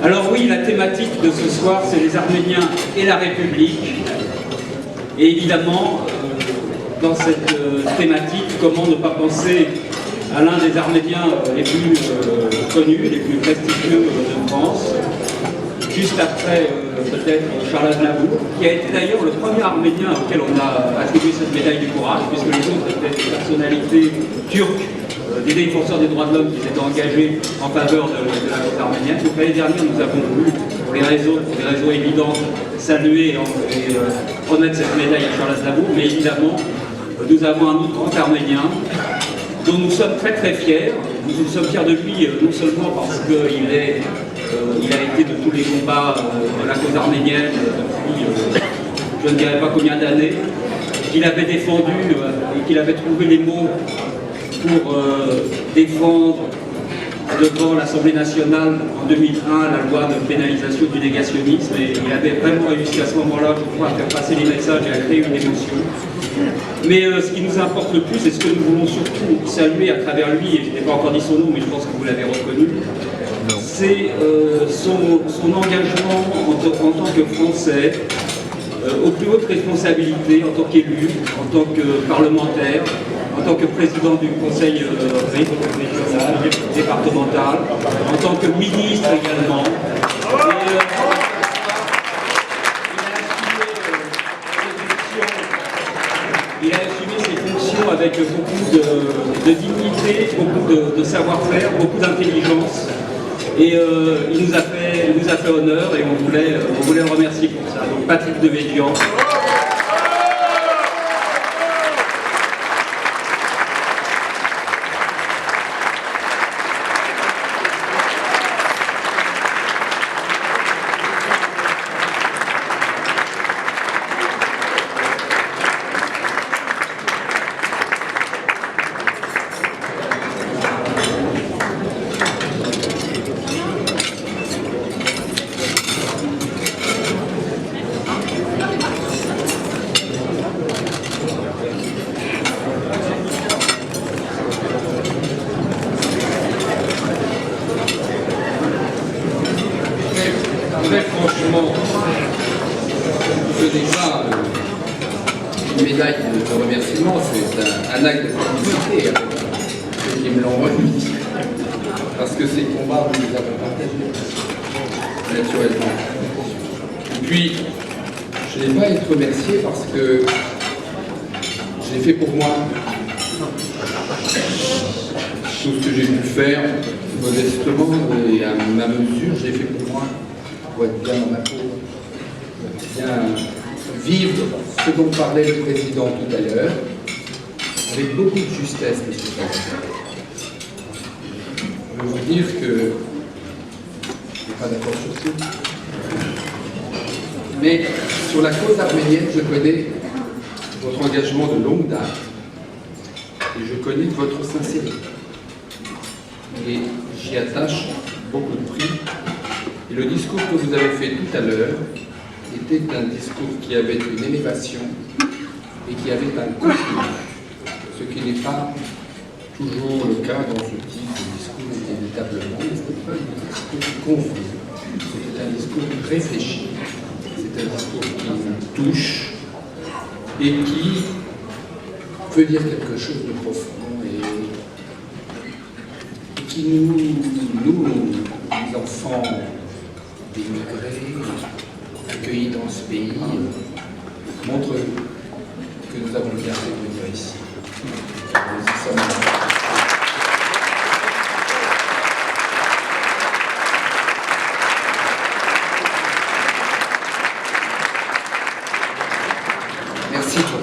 Alors oui, la thématique de ce soir, c'est les Arméniens et la République. Et évidemment, dans cette thématique, comment ne pas penser à l'un des Arméniens les plus connus, les plus prestigieux de France, juste après peut-être Charles Aznavour, qui a été d'ailleurs le premier Arménien auquel on a attribué cette médaille du courage, puisque les autres étaient des personnalités turques, des défenseurs des droits de l'homme qui s'étaient engagés en faveur de la cause arménienne. Donc l'année dernière, nous avons voulu, pour des raisons évidentes, saluer et remettre cette médaille à Charles Aznavour, mais évidemment, nous avons un autre grand Arménien dont nous sommes très très fiers. Nous sommes fiers de lui non seulement parce qu'il il a été de tous les combats de la cause arménienne depuis je ne dirais pas combien d'années, qu'il avait défendu et qu'il avait trouvé les mots pour défendre devant l'Assemblée nationale en 2001 la loi de pénalisation du négationnisme, et il avait vraiment réussi à ce moment-là, je crois, à faire passer les messages et à créer une émotion. Mais ce qui nous importe le plus, et ce que nous voulons surtout saluer à travers lui, et je n'ai pas encore dit son nom, mais je pense que vous l'avez reconnu, c'est son engagement en tant que Français, aux plus hautes responsabilités, en tant qu'élu, en tant que parlementaire, en tant que président du conseil régional, départemental, en tant que ministre également. Il a assumé ses fonctions avec beaucoup de dignité, beaucoup de savoir-faire, beaucoup d'intelligence. Et il nous a fait honneur et on voulait le remercier pour ça. Donc Patrick Devédian. Très franchement, ce n'est pas une médaille de remerciement, c'est un acte de publicité ceux qui me l'ont remis. Parce que ces combats, nous les avons partagés, naturellement. Et puis, je n'ai pas à être remercié parce que je l'ai fait pour moi. Tout ce que j'ai pu faire, modestement et à ma mesure, je l'ai fait pour moi. Pour être bien dans ma peau, bien vivre ce dont parlait le président tout à l'heure, avec beaucoup de justesse, M. le Président. Je veux vous dire que je ne suis pas d'accord sur tout, mais sur la cause arménienne, je connais votre engagement de longue date et je connais votre sincérité. Et j'y attache beaucoup de prix. Et le discours que vous avez fait tout à l'heure était un discours qui avait une élévation et qui avait un contenu, ce qui n'est pas toujours le cas dans ce type de discours inévitablement. Ce n'est pas un discours confus, c'est un discours réfléchi, c'est un discours qui nous touche et qui veut dire quelque chose de profond et qui nous enfants d'émigrés, accueillis dans ce pays, montre que nous avons bien fait de venir ici. Nous y sommes. Merci pour